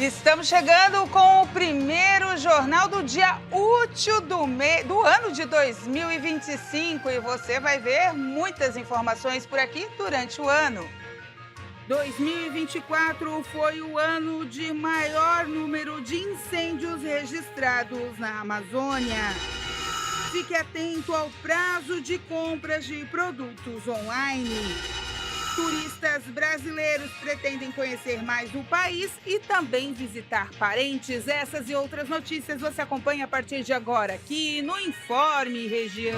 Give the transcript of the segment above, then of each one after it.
Estamos chegando com o primeiro jornal do dia útil do ano de 2025 e você vai ver muitas informações por aqui durante o ano. 2024 foi o ano de maior número de incêndios registrados na Amazônia. Fique atento ao prazo de compras de produtos online. Turistas brasileiros pretendem conhecer mais o país e também visitar parentes. Essas e outras notícias você acompanha a partir de agora aqui no Informe Região.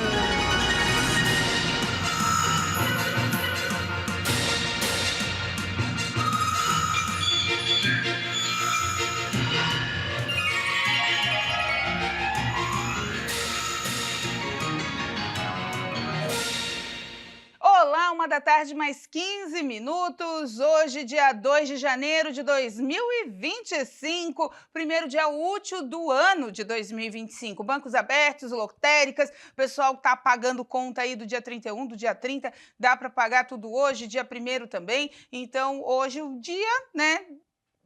Olá, 1 da tarde, mais 15 minutos. Hoje, dia 2 de janeiro de 2025, primeiro dia útil do ano de 2025. Bancos abertos, lotéricas, o pessoal tá pagando conta aí do dia 31, do dia 30, dá para pagar tudo hoje, dia 1º também. Então, hoje o dia, né?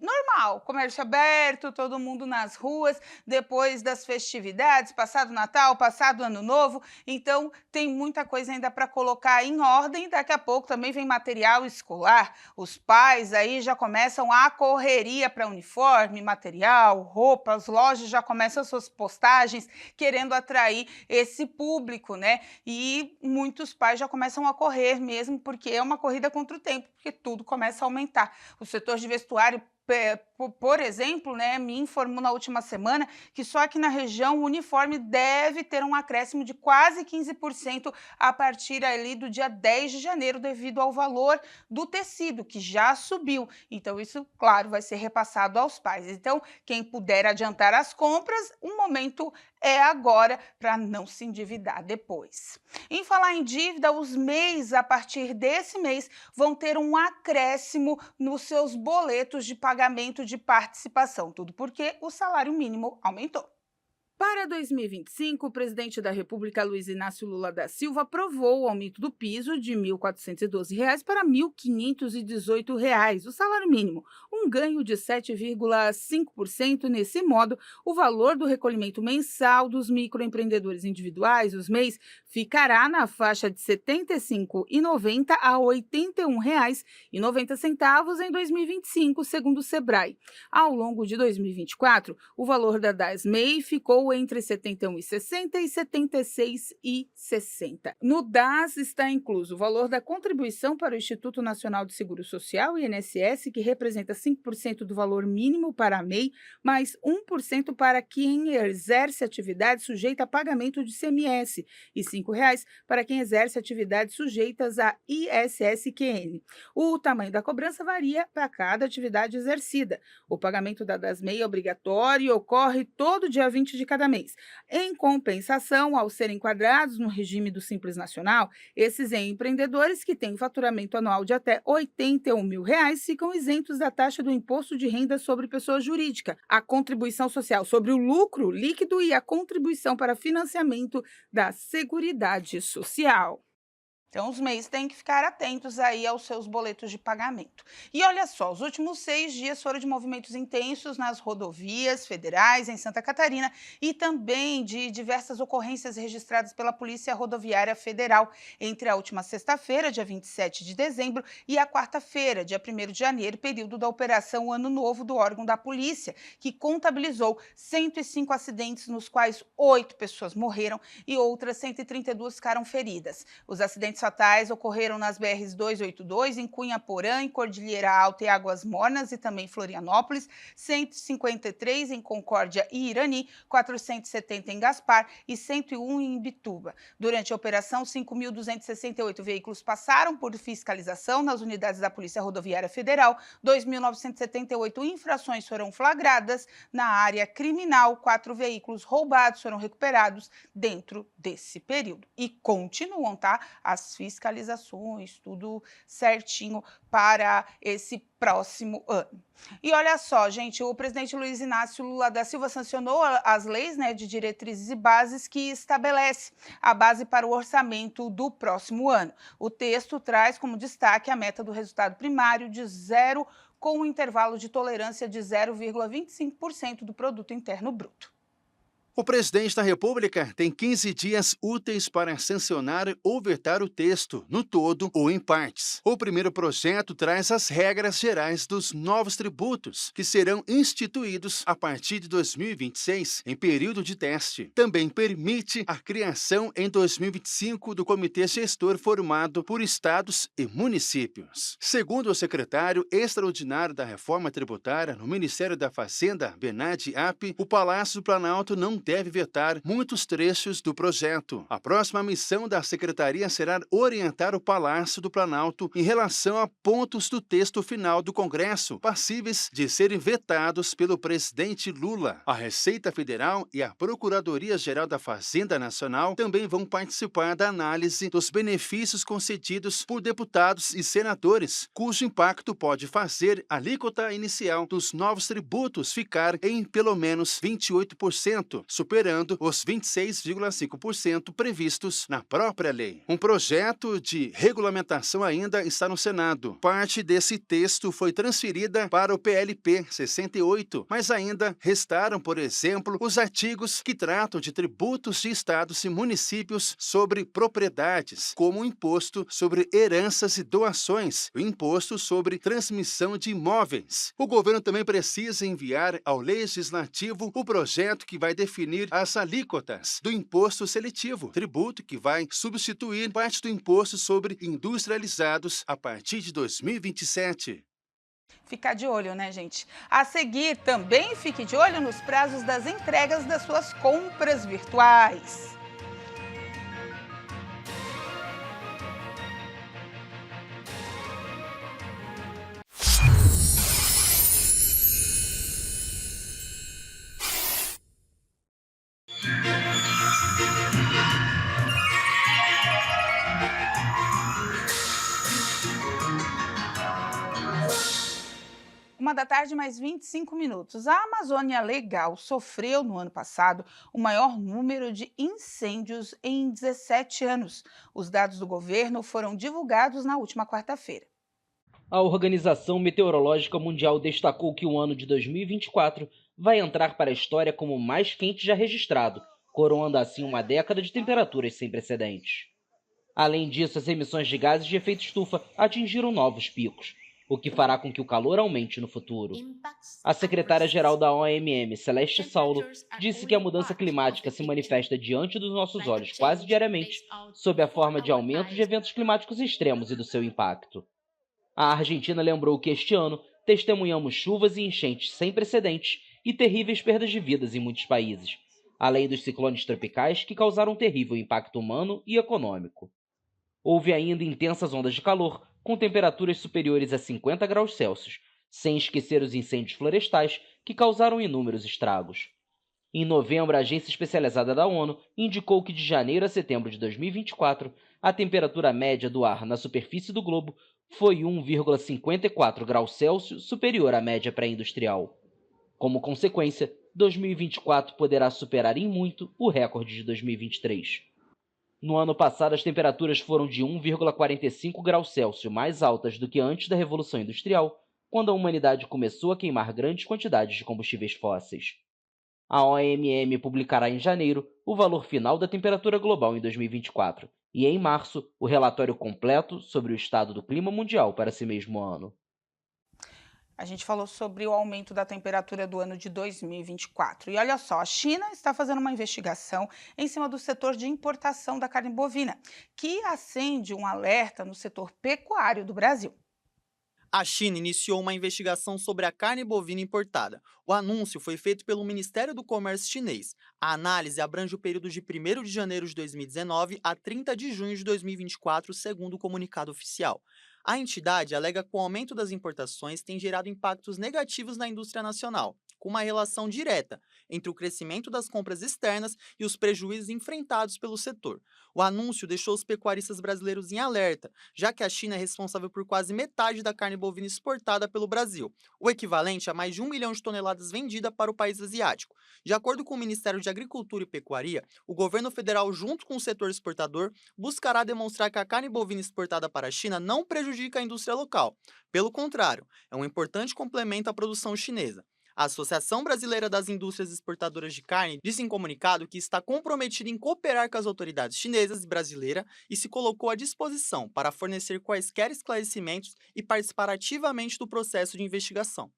Normal, comércio aberto, todo mundo nas ruas, depois das festividades, passado Natal, passado Ano Novo, então tem muita coisa ainda para colocar em ordem. Daqui a pouco também vem material escolar, os pais aí já começam a correria para uniforme, material, roupa, as lojas já começam suas postagens querendo atrair esse público, né? E muitos pais já começam a correr mesmo, porque é uma corrida contra o tempo, porque tudo começa a aumentar. O setor de vestuário, por exemplo, né, me informou na última semana que só aqui na região o uniforme deve ter um acréscimo de quase 15% a partir ali do dia 10 de janeiro, devido ao valor do tecido, que já subiu. Então, isso, claro, vai ser repassado aos pais. Então, quem puder adiantar as compras, o momento é agora para não se endividar depois. Em falar em dívida, os MEIs, a partir desse mês, vão ter um acréscimo nos seus boletos de pagamento de participação, tudo porque o salário mínimo aumentou. Para 2025, o presidente da República, Luiz Inácio Lula da Silva, aprovou o aumento do piso de R$ 1.412 para R$ 1.518, o salário mínimo, um ganho de 7,5%. Nesse modo, o valor do recolhimento mensal dos microempreendedores individuais, os MEIs, ficará na faixa de R$ 75,90 a R$ 81,90 em 2025, segundo o Sebrae. Ao longo de 2024, o valor da DAS-MEI ficou entre R$ 71,60 e R$ 76,60. No DAS está incluso o valor da contribuição para o Instituto Nacional de Seguro Social, INSS, que representa 5% do valor mínimo para a MEI, mais 1% para quem exerce atividade sujeita a pagamento de ICMS e R$ 5,00 para quem exerce atividades sujeitas a ISS-QN. O tamanho da cobrança varia para cada atividade exercida. O pagamento da DAS-MEI é obrigatório e ocorre todo dia 20 de cada mês. Em compensação, ao serem enquadrados no regime do Simples Nacional, esses empreendedores que têm faturamento anual de até R$ 81 mil ficam isentos da taxa do imposto de renda sobre pessoa jurídica, a contribuição social sobre o lucro líquido e a contribuição para financiamento da Seguridade Social. Então, os MEIs têm que ficar atentos aí aos seus boletos de pagamento. E olha só, os últimos 6 dias foram de movimentos intensos nas rodovias federais em Santa Catarina e também de diversas ocorrências registradas pela Polícia Rodoviária Federal entre a última sexta-feira, dia 27 de dezembro, e a quarta-feira, dia 1º de janeiro, período da Operação Ano Novo do órgão da polícia, que contabilizou 105 acidentes, nos quais 8 pessoas morreram e outras 132 ficaram feridas. Os acidentes fatais ocorreram nas BRs 282, em Cunha-Porã, em Cordilheira Alta e Águas Mornas e também Florianópolis, 153 em Concórdia e Irani, 470 em Gaspar e 101 em Imbituba. Durante a operação, 5.268 veículos passaram por fiscalização nas unidades da Polícia Rodoviária Federal, 2.978 infrações foram flagradas na área criminal, 4 veículos roubados foram recuperados dentro desse período. E continuam, tá? As as fiscalizações, tudo certinho para esse próximo ano. E olha só, gente, o presidente Luiz Inácio Lula da Silva sancionou as leis, né, de diretrizes e bases que estabelece a base para o orçamento do próximo ano. O texto traz como destaque a meta do resultado primário de zero, com um intervalo de tolerância de 0,25% do produto interno bruto. O presidente da República tem 15 dias úteis para sancionar ou vetar o texto, no todo ou em partes. O primeiro projeto traz as regras gerais dos novos tributos, que serão instituídos a partir de 2026, em período de teste. Também permite a criação em 2025 do comitê gestor formado por estados e municípios. Segundo o secretário extraordinário da Reforma Tributária no Ministério da Fazenda, Bernard App, o Palácio do Planalto não deve vetar muitos trechos do projeto. A próxima missão da secretaria será orientar o Palácio do Planalto em relação a pontos do texto final do Congresso passíveis de serem vetados pelo presidente Lula. A Receita Federal e a Procuradoria-Geral da Fazenda Nacional também vão participar da análise dos benefícios concedidos por deputados e senadores, cujo impacto pode fazer a alíquota inicial dos novos tributos ficar em pelo menos 28%, superando os 26,5% previstos na própria lei. Um projeto de regulamentação ainda está no Senado. Parte desse texto foi transferida para o PLP 68, mas ainda restaram, por exemplo, os artigos que tratam de tributos de estados e municípios sobre propriedades, como o imposto sobre heranças e doações, o imposto sobre transmissão de imóveis. O governo também precisa enviar ao Legislativo o projeto que vai definir as alíquotas do imposto seletivo, tributo que vai substituir parte do imposto sobre industrializados a partir de 2027. Ficar de olho, né, gente? A seguir, também fique de olho nos prazos das entregas das suas compras virtuais. Uma da tarde, mais 25 minutos. A Amazônia Legal sofreu no ano passado o maior número de incêndios em 17 anos. Os dados do governo foram divulgados na última quarta-feira. A Organização Meteorológica Mundial destacou que o ano de 2024 vai entrar para a história como o mais quente já registrado, coroando assim uma década de temperaturas sem precedentes. Além disso, as emissões de gases de efeito estufa atingiram novos picos, o que fará com que o calor aumente no futuro. A secretária-geral da OMM, Celeste Saulo, disse que a mudança climática se manifesta diante dos nossos olhos quase diariamente, sob a forma de aumento de eventos climáticos extremos e do seu impacto. A Argentina lembrou que este ano testemunhamos chuvas e enchentes sem precedentes e terríveis perdas de vidas em muitos países, além dos ciclones tropicais que causaram um terrível impacto humano e econômico. Houve ainda intensas ondas de calor, com temperaturas superiores a 50 graus Celsius, sem esquecer os incêndios florestais que causaram inúmeros estragos. Em novembro, a agência especializada da ONU indicou que de janeiro a setembro de 2024, a temperatura média do ar na superfície do globo foi 1,54 graus Celsius superior à média pré-industrial. Como consequência, 2024 poderá superar em muito o recorde de 2023. No ano passado, as temperaturas foram de 1,45 graus Celsius mais altas do que antes da Revolução Industrial, quando a humanidade começou a queimar grandes quantidades de combustíveis fósseis. A OMM publicará em janeiro o valor final da temperatura global em 2024 e, em março, o relatório completo sobre o estado do clima mundial para esse mesmo ano. A gente falou sobre o aumento da temperatura do ano de 2024. E olha só, a China está fazendo uma investigação em cima do setor de importação da carne bovina, que acende um alerta no setor pecuário do Brasil. A China iniciou uma investigação sobre a carne bovina importada. O anúncio foi feito pelo Ministério do Comércio chinês. A análise abrange o período de 1º de janeiro de 2019 a 30 de junho de 2024, segundo o comunicado oficial. A entidade alega que o aumento das importações tem gerado impactos negativos na indústria nacional. com uma relação direta entre o crescimento das compras externas e os prejuízos enfrentados pelo setor. O anúncio deixou os pecuaristas brasileiros em alerta, já que a China é responsável por quase metade da carne bovina exportada pelo Brasil, o equivalente a mais de 1 milhão de toneladas vendida para o país asiático. De acordo com o Ministério de Agricultura e Pecuária, o governo federal, junto com o setor exportador, buscará demonstrar que a carne bovina exportada para a China não prejudica a indústria local. Pelo contrário, é um importante complemento à produção chinesa. A Associação Brasileira das Indústrias Exportadoras de Carne disse em comunicado que está comprometida em cooperar com as autoridades chinesas e brasileiras e se colocou à disposição para fornecer quaisquer esclarecimentos e participar ativamente do processo de investigação.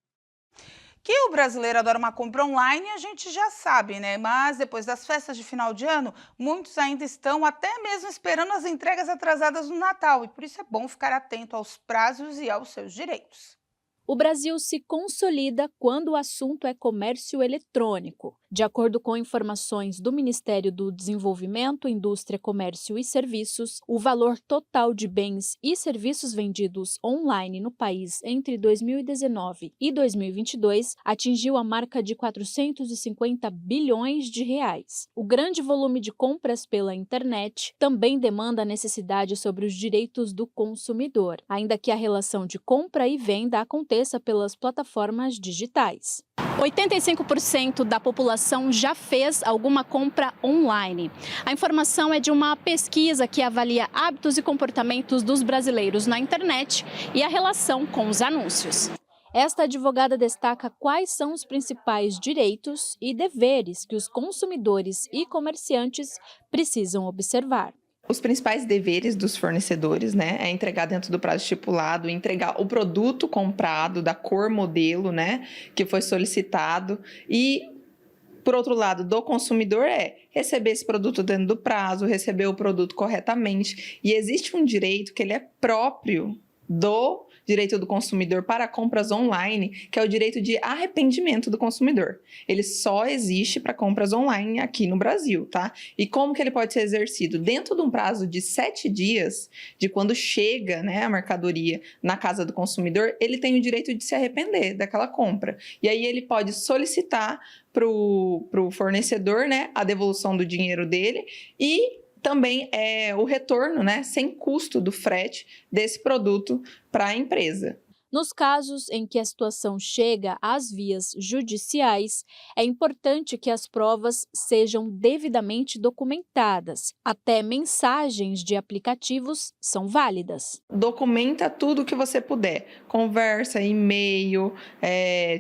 Que o brasileiro adora uma compra online, a gente já sabe, né? Mas depois das festas de final de ano, muitos ainda estão até mesmo esperando as entregas atrasadas no Natal. E por isso é bom ficar atento aos prazos e aos seus direitos. O Brasil se consolida quando o assunto é comércio eletrônico. De acordo com informações do Ministério do Desenvolvimento, Indústria, Comércio e Serviços, o valor total de bens e serviços vendidos online no país entre 2019 e 2022 atingiu a marca de 450 bilhões de reais. O grande volume de compras pela internet também demanda a necessidade sobre os direitos do consumidor, ainda que a relação de compra e venda aconteça pelas plataformas digitais. 85% da população já fez alguma compra online. A informação é de uma pesquisa que avalia hábitos e comportamentos dos brasileiros na internet e a relação com os anúncios. Esta advogada destaca quais são os principais direitos e deveres que os consumidores e comerciantes precisam observar. Os principais deveres dos fornecedores, né, é entregar dentro do prazo estipulado, entregar o produto comprado da cor modelo, né, que foi solicitado e, por outro lado, do consumidor é receber esse produto dentro do prazo, receber o produto corretamente. E existe um direito que ele é próprio do direito do consumidor para compras online, que é o direito de arrependimento do consumidor. Ele só existe para compras online aqui no Brasil, tá? E como que ele pode ser exercido? Dentro de um prazo de 7 dias, de quando chega, né, a mercadoria na casa do consumidor, ele tem o direito de se arrepender daquela compra. E aí ele pode solicitar para o fornecedor, né, a devolução do dinheiro dele e também o retorno, né, sem custo do frete desse produto para a empresa. Nos casos em que a situação chega às vias judiciais, é importante que as provas sejam devidamente documentadas. Até mensagens de aplicativos são válidas. Documenta tudo que você puder. Conversa, e-mail,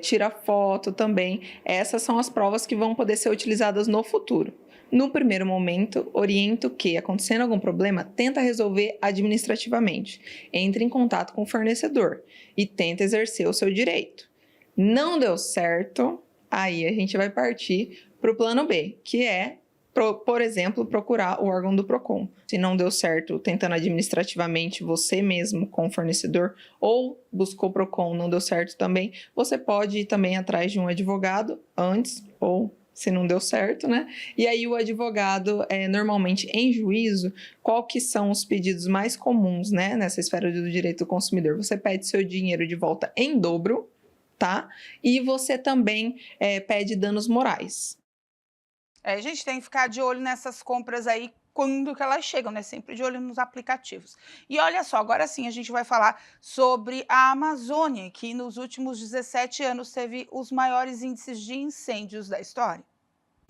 tira foto também. Essas são as provas que vão poder ser utilizadas no futuro. No primeiro momento, oriento que, acontecendo algum problema, tenta resolver administrativamente. Entre em contato com o fornecedor e tenta exercer o seu direito. Não deu certo, aí a gente vai partir para o plano B, que é, por exemplo, procurar o órgão do PROCON. Se não deu certo tentando administrativamente você mesmo com o fornecedor ou buscou o PROCON, não deu certo também, você pode ir também atrás de um advogado antes ou se não deu certo, né? E aí o advogado, normalmente em juízo, qual que são os pedidos mais comuns, né, nessa esfera do direito do consumidor? Você pede seu dinheiro de volta em dobro, tá? E você também pede danos morais. A gente tem que ficar de olho nessas compras aí quando que elas chegam, né? Sempre de olho nos aplicativos. E olha só, agora sim a gente vai falar sobre a Amazônia, que nos últimos 17 anos teve os maiores índices de incêndios da história.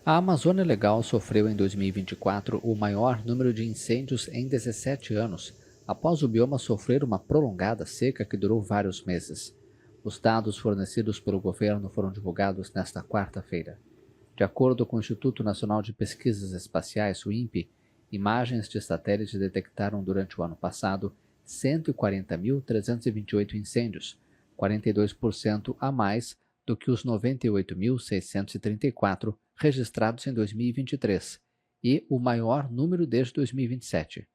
A Amazônia Legal sofreu em 2024 o maior número de incêndios em 17 anos, após o bioma sofrer uma prolongada seca que durou vários meses. Os dados fornecidos pelo governo foram divulgados nesta quarta-feira. De acordo com o Instituto Nacional de Pesquisas Espaciais, o INPE, imagens de satélite detectaram durante o ano passado 140.328 incêndios, 42% a mais do que os 98.634 registrados em 2023 e o maior número desde 2027.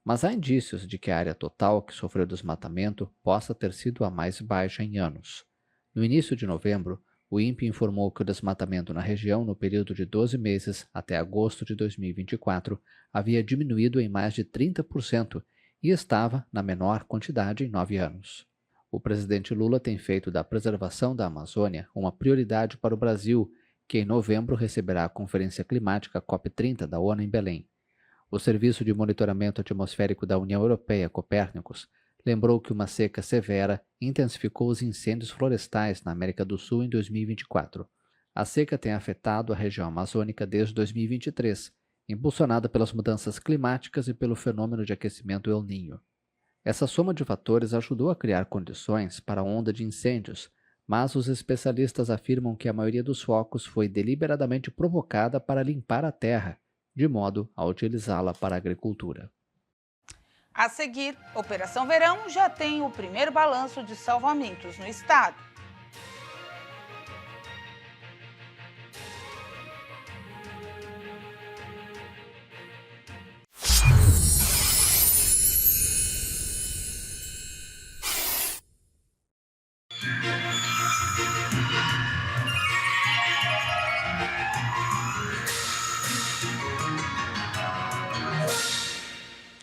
Mas há indícios de que a área total que sofreu desmatamento possa ter sido a mais baixa em anos. No início de novembro, o INPE informou que o desmatamento na região no período de 12 meses até agosto de 2024 havia diminuído em mais de 30% e estava na menor quantidade em 9 anos. O presidente Lula tem feito da preservação da Amazônia uma prioridade para o Brasil, que em novembro receberá a Conferência Climática COP30 da ONU em Belém. O Serviço de Monitoramento Atmosférico da União Europeia, Copérnicos, lembrou que uma seca severa intensificou os incêndios florestais na América do Sul em 2024. A seca tem afetado a região amazônica desde 2023, impulsionada pelas mudanças climáticas e pelo fenômeno de aquecimento El Niño. Essa soma de fatores ajudou a criar condições para a onda de incêndios, mas os especialistas afirmam que a maioria dos focos foi deliberadamente provocada para limpar a terra, de modo a utilizá-la para a agricultura. A seguir, Operação Verão já tem o primeiro balanço de salvamentos no estado.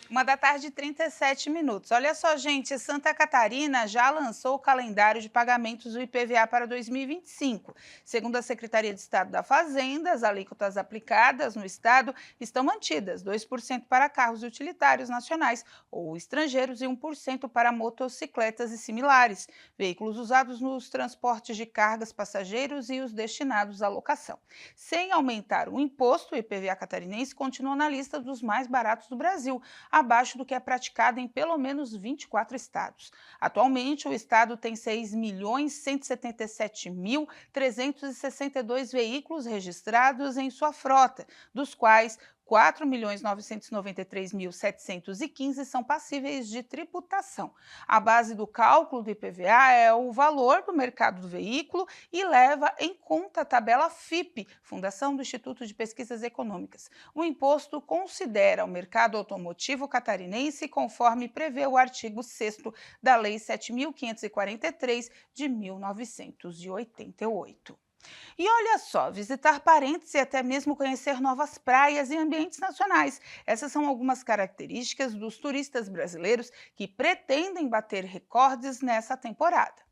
Uma da tarde, 37 minutos. Olha só, gente, Santa Catarina já lançou o calendário de pagamentos do IPVA para 2025. Segundo a Secretaria de Estado da Fazenda, as alíquotas aplicadas no estado estão mantidas, 2% para carros utilitários nacionais ou estrangeiros e 1% para motocicletas e similares, veículos usados nos transportes de cargas, passageiros e os destinados à locação. Sem aumentar o imposto, o IPVA catarinense continua na lista dos mais baratos do Brasil, abaixo do que é praticado em pelo menos 24 estados. Atualmente, o estado tem 6.177.362 veículos registrados em sua frota, dos quais 4.993.715 são passíveis de tributação. A base do cálculo do IPVA é o valor do mercado do veículo e leva em conta a tabela FIPE, Fundação do Instituto de Pesquisas Econômicas. O imposto considera o mercado automotivo catarinense conforme prevê o artigo 6º da Lei 7.543 de 1988. E olha só, visitar parentes e até mesmo conhecer novas praias e ambientes nacionais. Essas são algumas características dos turistas brasileiros que pretendem bater recordes nessa temporada.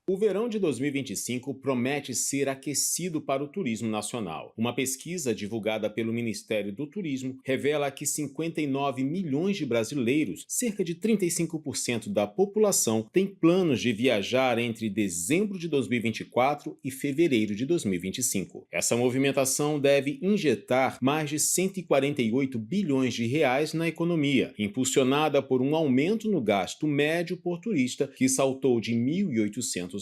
O verão de 2025 promete ser aquecido para o turismo nacional. Uma pesquisa divulgada pelo Ministério do Turismo revela que 59 milhões de brasileiros, cerca de 35% da população, têm planos de viajar entre dezembro de 2024 e fevereiro de 2025. Essa movimentação deve injetar mais de 148 bilhões de reais na economia, impulsionada por um aumento no gasto médio por turista que saltou de R$ 1.800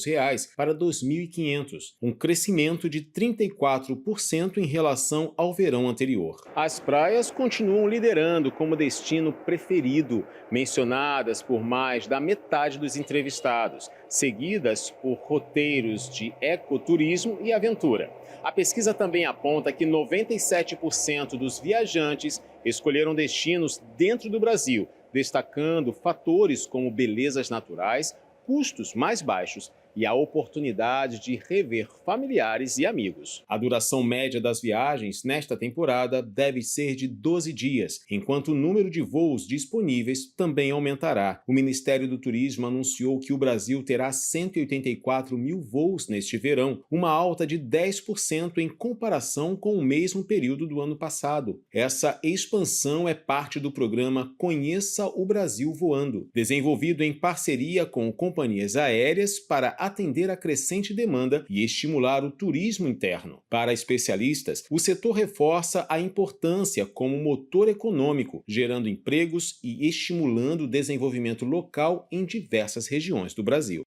para R$ 2.500, um crescimento de 34% em relação ao verão anterior. As praias continuam liderando como destino preferido, mencionadas por mais da metade dos entrevistados, seguidas por roteiros de ecoturismo e aventura. A pesquisa também aponta que 97% dos viajantes escolheram destinos dentro do Brasil, destacando fatores como belezas naturais, custos mais baixos e a oportunidade de rever familiares e amigos. A duração média das viagens nesta temporada deve ser de 12 dias, enquanto o número de voos disponíveis também aumentará. O Ministério do Turismo anunciou que o Brasil terá 184 mil voos neste verão, uma alta de 10% em comparação com o mesmo período do ano passado. Essa expansão é parte do programa Conheça o Brasil Voando, desenvolvido em parceria com companhias aéreas para atender a crescente demanda e estimular o turismo interno. Para especialistas, o setor reforça a importância como motor econômico, gerando empregos e estimulando o desenvolvimento local em diversas regiões do Brasil.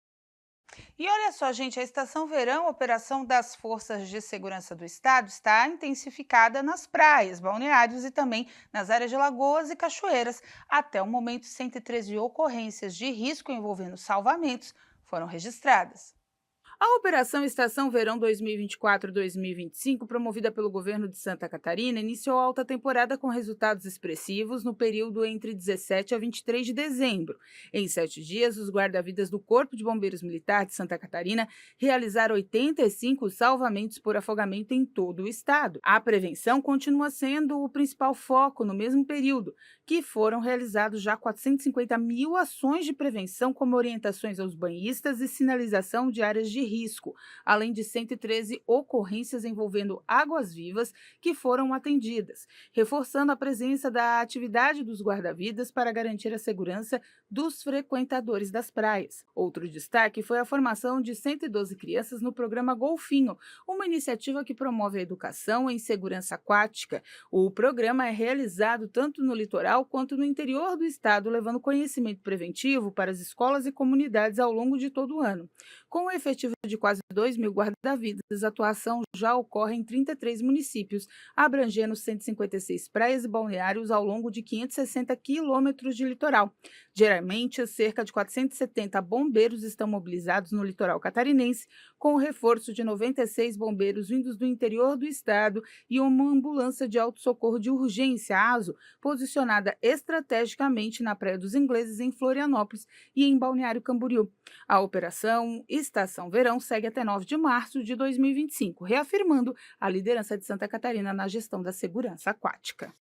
E olha só, gente, a Estação Verão, operação das Forças de Segurança do Estado, está intensificada nas praias, balneários e também nas áreas de lagoas e cachoeiras. Até o momento, 113 ocorrências de risco envolvendo salvamentos foram registradas. A Operação Estação Verão 2024-2025, promovida pelo governo de Santa Catarina, iniciou a alta temporada com resultados expressivos no período entre 17 a 23 de dezembro. Em 7 dias, os guarda-vidas do Corpo de Bombeiros Militar de Santa Catarina realizaram 85 salvamentos por afogamento em todo o estado. A prevenção continua sendo o principal foco no mesmo período, que foram realizados já 450 mil ações de prevenção, como orientações aos banhistas e sinalização de áreas de risco, além de 113 ocorrências envolvendo águas-vivas que foram atendidas, reforçando a presença da atividade dos guarda-vidas para garantir a segurança dos frequentadores das praias. Outro destaque foi a formação de 112 crianças no programa Golfinho, uma iniciativa que promove a educação em segurança aquática. O programa é realizado tanto no litoral quanto no interior do estado, levando conhecimento preventivo para as escolas e comunidades ao longo de todo o ano. Com o efetivo de quase 2 mil guarda-vidas, a atuação já ocorre em 33 municípios, abrangendo 156 praias e balneários ao longo de 560 quilômetros de litoral. Diariamente, cerca de 470 bombeiros estão mobilizados no litoral catarinense, com o reforço de 96 bombeiros vindos do interior do estado e uma ambulância de autossocorro de urgência, ASO, posicionada estrategicamente na Praia dos Ingleses, em Florianópolis, e em Balneário Camboriú. A operação Estação Verão segue até 9 de março de 2025, reafirmando a liderança de Santa Catarina na gestão da segurança aquática.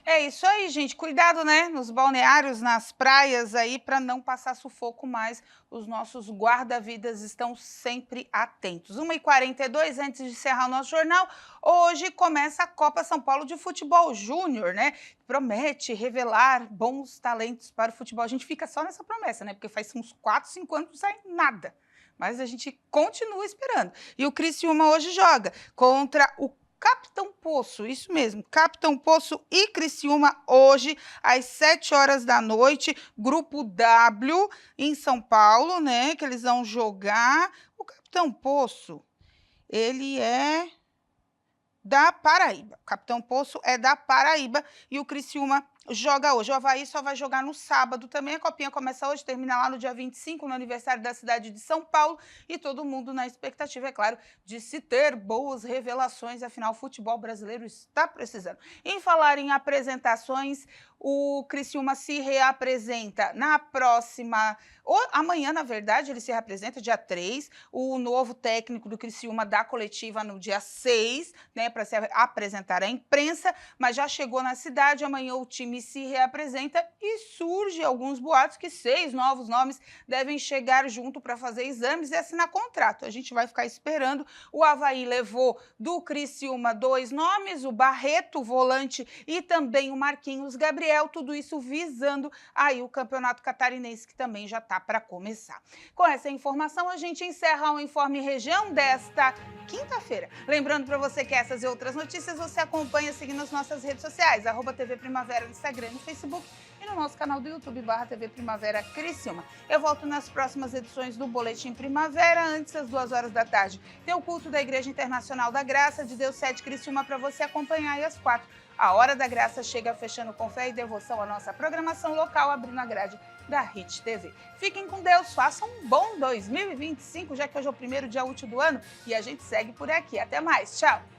É isso aí, gente. Cuidado, né? Nos balneários, nas praias aí, para não passar sufoco mais. Os nossos guarda-vidas estão sempre atentos. 1h42, antes de encerrar o nosso jornal, hoje começa a Copa São Paulo de Futebol Júnior, né? Promete revelar bons talentos para o futebol. A gente fica só nessa promessa, né? Porque faz uns 4, 5 anos não sai nada. Mas a gente continua esperando. E o Criciúma hoje joga contra o Capitão Poço, isso mesmo, Capitão Poço e Criciúma hoje às 7 horas da noite, grupo W em São Paulo, né, que eles vão jogar. O Capitão Poço, ele é da Paraíba, o Capitão Poço é da Paraíba e o Criciúma joga hoje. O Avaí só vai jogar no sábado também. A copinha começa hoje, termina lá no dia 25, no aniversário da cidade de São Paulo. E todo mundo na expectativa, é claro, de se ter boas revelações. Afinal, o futebol brasileiro está precisando. Em falar em apresentações, o Criciúma se reapresenta na próxima... amanhã, na verdade, ele se reapresenta dia 3. O novo técnico do Criciúma dá coletiva no dia 6, né, para se apresentar à imprensa. Mas já chegou na cidade, amanhã o time se reapresenta e surge alguns boatos que 6 novos nomes devem chegar junto para fazer exames e assinar contrato. A gente vai ficar esperando. O Avaí levou do Criciúma 2 nomes, o Barreto, volante, e também o Marquinhos Gabriel, tudo isso visando aí o Campeonato Catarinense, que também já está para começar. Com essa informação, a gente encerra o Informe Região desta quinta-feira. Lembrando para você que essas e outras notícias você acompanha seguindo as nossas redes sociais, @TV Primavera no Instagram e no Facebook, e no nosso canal do YouTube, /TV Primavera Criciúma. Eu volto nas próximas edições do Boletim Primavera, antes das 2 horas da tarde. Tem o culto da Igreja Internacional da Graça de Deus 7 Criciúma para você acompanhar, e às 4. A Hora da Graça chega fechando com fé e devoção a nossa programação local, abrindo a grade da Hit TV. Fiquem com Deus, façam um bom 2025, já que hoje é o primeiro dia útil do ano, e a gente segue por aqui. Até mais, tchau!